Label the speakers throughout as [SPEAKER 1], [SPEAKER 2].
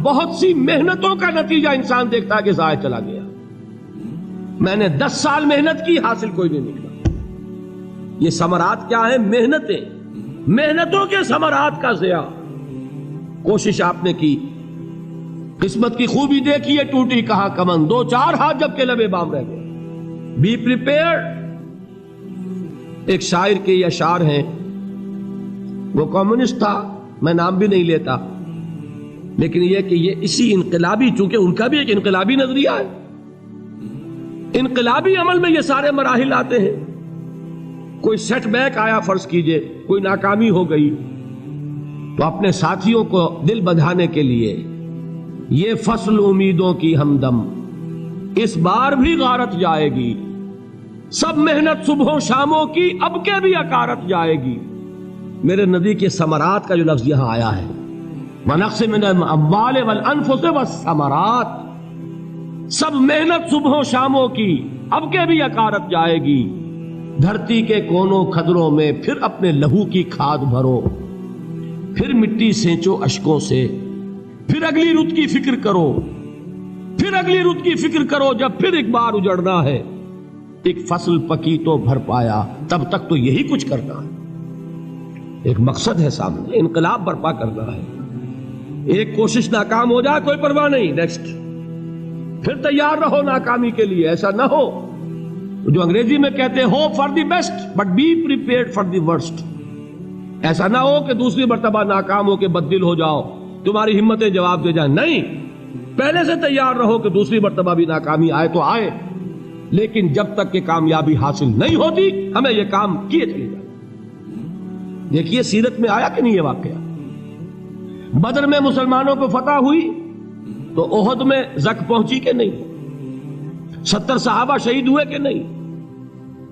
[SPEAKER 1] بہت سی محنتوں کا نتیجہ انسان دیکھتا ہے کہ ضائع چلا گیا. میں نے 10 سال محنت کی، حاصل کوئی نہیں نکلا. یہ ثمرات کیا ہیں؟ محنتیں، محنتوں کے ثمرات کا ضیاع. کوشش آپ نے کی، قسمت کی خوبی دیکھی ہے، ٹوٹی کہاں کمن، 2-4 ہاتھ جب کے لبے بام رہ گئے. Be prepared. ایک شاعر کے یہ اشعار ہیں، وہ کمیونسٹ تھا، میں نام بھی نہیں لیتا، لیکن یہ کہ یہ اسی انقلابی، چونکہ ان کا بھی ایک انقلابی نظریہ ہے، انقلابی عمل میں یہ سارے مراحل آتے ہیں. کوئی سیٹ بیک آیا، فرض کیجئے کوئی ناکامی ہو گئی، تو اپنے ساتھیوں کو دل بندھانے کے لیے یہ فصل امیدوں کی ہمدم اس بار بھی غارت جائے گی، سب محنت صبحوں شاموں کی اب کے بھی اکارت جائے گی. میرے نبی کے ثمرات کا جو لفظ یہاں آیا ہے، وَنَقْصٍ مِّنَ الْأَمْوَالِ وَالْأَنفُسِ وَالثَّمَرَاتِ، سب محنت صبحوں شاموں کی اب کے بھی اکارت جائے گی. دھرتی کے کونوں کھدروں میں پھر اپنے لہو کی کھاد بھرو، پھر مٹی سینچو اشکوں سے، پھر اگلی رت کی فکر کرو، پھر اگلی رت کی فکر کرو، جب پھر ایک بار اجڑنا ہے. ایک فصل پکی تو بھر پایا، تب تک تو یہی کچھ کرنا ہے. ایک مقصد ہے سامنے، انقلاب برپا کرنا ہے. ایک کوشش ناکام ہو جائے کوئی پرواہ نہیں، نیکسٹ. پھر تیار رہو ناکامی کے لیے. ایسا نہ ہو جو انگریزی میں کہتے ہیں hope for the best but be prepared for the worst. ایسا نہ ہو کہ دوسری مرتبہ ناکام ہو کے بددل ہو جاؤ، تمہاری ہمتیں جواب دے جائیں. نہیں، پہلے سے تیار رہو کہ دوسری مرتبہ بھی ناکامی آئے تو آئے، لیکن جب تک کہ کامیابی حاصل نہیں ہوتی ہمیں یہ کام کیے چلے جائیں. دیکھیے سیرت میں آیا کہ نہیں یہ واقعہ. بدر میں مسلمانوں کو فتح ہوئی تو احد میں زک پہنچی کہ نہیں؟ 70 صحابہ شہید ہوئے کہ نہیں؟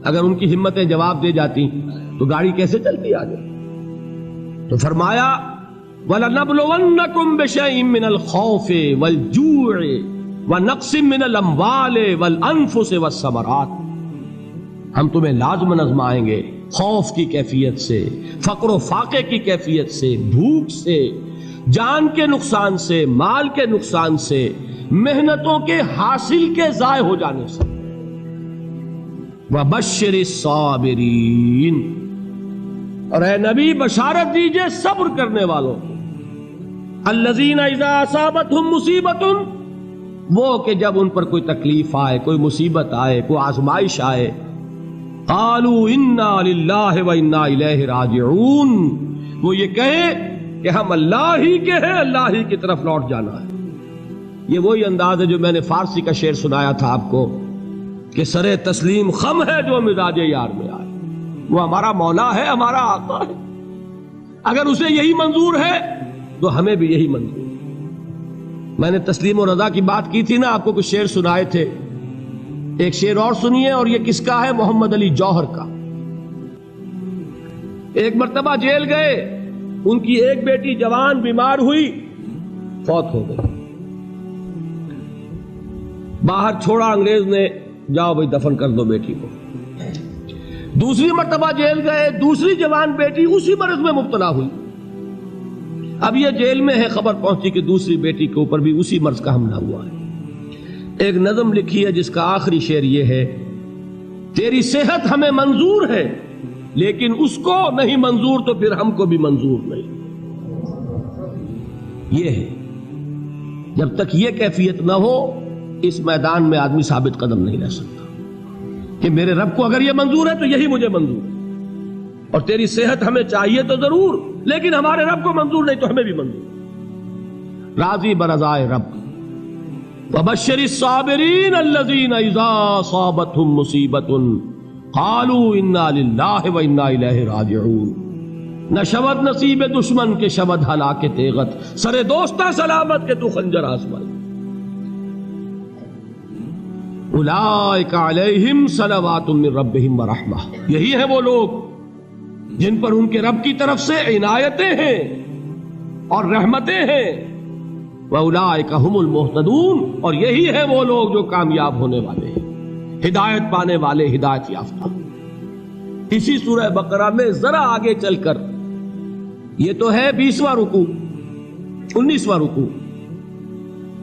[SPEAKER 1] اگر ان کی ہمتیں جواب دے جاتی تو گاڑی کیسے چلتی آگے؟ تو فرمایا وَلَنَبْلُوَنَّكُمْ بِشَيْءٍ مِّنَ الْخَوْفِ وَالْجُوعِ وَنَقْصٍ مِّنَ الْأَمْوَالِ وَالْأَنفُسِ وَالثَّمَرَاتِ. ہم تمہیں لازم آزمائیں گے، خوف کی کیفیت سے، فقر و فاقے کی کیفیت سے، بھوک سے، جان کے نقصان سے، مال کے نقصان سے، محنتوں کے حاصل کے ضائع ہو جانے سے. وَبَشِّرِ الصَّابِرِينَ، اور اے نبی بشارت دیجئے صبر کرنے والوں کو. الَّذِينَ إِذَا أَصَابَتْهُمْ مُصِيبَةٌ، وہ کہ جب ان پر کوئی تکلیف آئے، کوئی مصیبت آئے، کوئی آزمائش آئے، قالوا انا للہ و انا الیہ راجعون، وہ یہ کہیں کہ ہم اللہ ہی کے ہیں، اللہ ہی کی طرف لوٹ جانا ہے. یہ وہی انداز ہے جو میں نے فارسی کا شعر سنایا تھا آپ کو کہ سرے تسلیم خم ہے جو مزاج یار میں آئے. وہ ہمارا مولا ہے، ہمارا آقا ہے، اگر اسے یہی منظور ہے تو ہمیں بھی یہی منظور ہے. میں نے تسلیم و رضا کی بات کی تھی نا، آپ کو کچھ شعر سنائے تھے. ایک شعر اور سنیے، اور یہ کس کا ہے؟ محمد علی جوہر کا. ایک مرتبہ جیل گئے، ان کی ایک بیٹی جوان بیمار ہوئی، فوت ہو گئی. باہر چھوڑا انگریز نے، جاؤ بھائی دفن کر دو بیٹی کو. دوسری مرتبہ جیل گئے، دوسری جوان بیٹی اسی مرض میں مبتلا ہوئی. اب یہ جیل میں ہے، خبر پہنچی کہ دوسری بیٹی کے اوپر بھی اسی مرض کا حملہ ہوا ہے. ایک نظم لکھی ہے جس کا آخری شعر یہ ہے، تیری صحت ہمیں منظور ہے لیکن اس کو نہیں منظور تو پھر ہم کو بھی منظور نہیں. یہ ہے، جب تک یہ کیفیت نہ ہو اس میدان میں آدمی ثابت قدم نہیں رہ سکتا کہ میرے رب کو اگر یہ منظور ہے تو یہی مجھے منظور ہے، اور تیری صحت ہمیں چاہیے تو ضرور، لیکن ہمارے رب کو منظور نہیں تو ہمیں بھی منظور. راضی برضائے رب. وَبَشِّرِ الصَّابِرِينَ الَّذِينَ إِذَا أَصَابَتْهُمْ مُصِيبَةٌ قَالُوا إِنَّا لِلَّهِ وَإِنَّا إِلَيْهِ رَاجِعُونَ. نہ شود نصیب دشمن کے شود ہلاک تیغت، سر دوستہ سلامت کے تو خنجر آزمائے. اولئک علیہم صلوات من ربہم ورحمہ، یہی ہے وہ لوگ جن پر ان کے رب کی طرف سے عنایتیں ہیں اور رحمتیں ہیں. وَأُولَٰئِكَ هُمُ الْمُهْتَدُونَ، اور یہی ہے وہ لوگ جو کامیاب ہونے والے ہیں، ہدایت پانے والے، ہدایت یافتہ. اسی سورہ بقرہ میں ذرا آگے چل کر، یہ تو ہے 20واں رکوع، 19واں رکوع،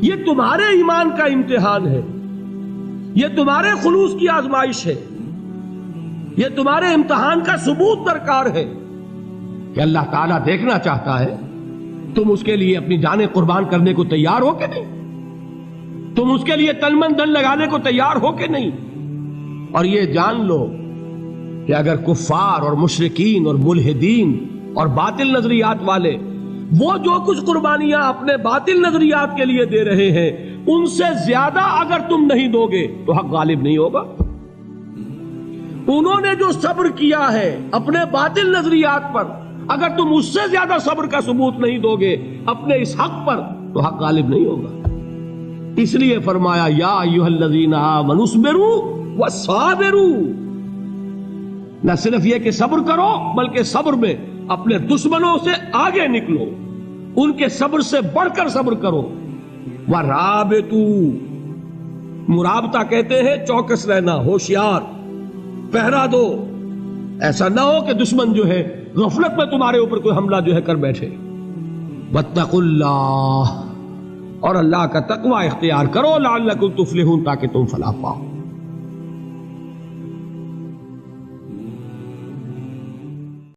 [SPEAKER 1] یہ تمہارے ایمان کا امتحان ہے، یہ تمہارے خلوص کی آزمائش ہے، یہ تمہارے امتحان کا ثبوت درکار ہے کہ اللہ تعالیٰ دیکھنا چاہتا ہے تم اس کے لیے اپنی جانیں قربان کرنے کو تیار ہو کہ نہیں، تم اس کے لیے تن من دھن لگانے کو تیار ہو کہ نہیں۔ اور یہ جان لو کہ اگر کفار اور مشرکین اور ملحدین اور باطل نظریات والے وہ جو کچھ قربانیاں اپنے باطل نظریات کے لیے دے رہے ہیں ان سے زیادہ اگر تم نہیں دو گے تو حق غالب نہیں ہوگا۔ انہوں نے جو صبر کیا ہے اپنے باطل نظریات پر، اگر تم اس سے زیادہ صبر کا ثبوت نہیں دو گے اپنے اس حق پر تو حق غالب نہیں ہوگا۔ اس لیے فرمایا یا ایھا الذین آمنوا اصبروا وصابروا، نہ صرف یہ کہ صبر کرو بلکہ صبر میں اپنے دشمنوں سے آگے نکلو، ان کے صبر سے بڑھ کر صبر کرو۔ وَرَابِطُوا، مرابطہ کہتے ہیں چوکس رہنا، ہوشیار، پہرا دو، ایسا نہ ہو کہ دشمن جو ہے غفلت میں تمہارے اوپر کوئی حملہ جو ہے کر بیٹھے۔ وَاتَّقُوا اللَّهَ، اور اللہ کا تقوی اختیار کرو، لعلکم تفلحون، تاکہ تم فلاح پاؤ۔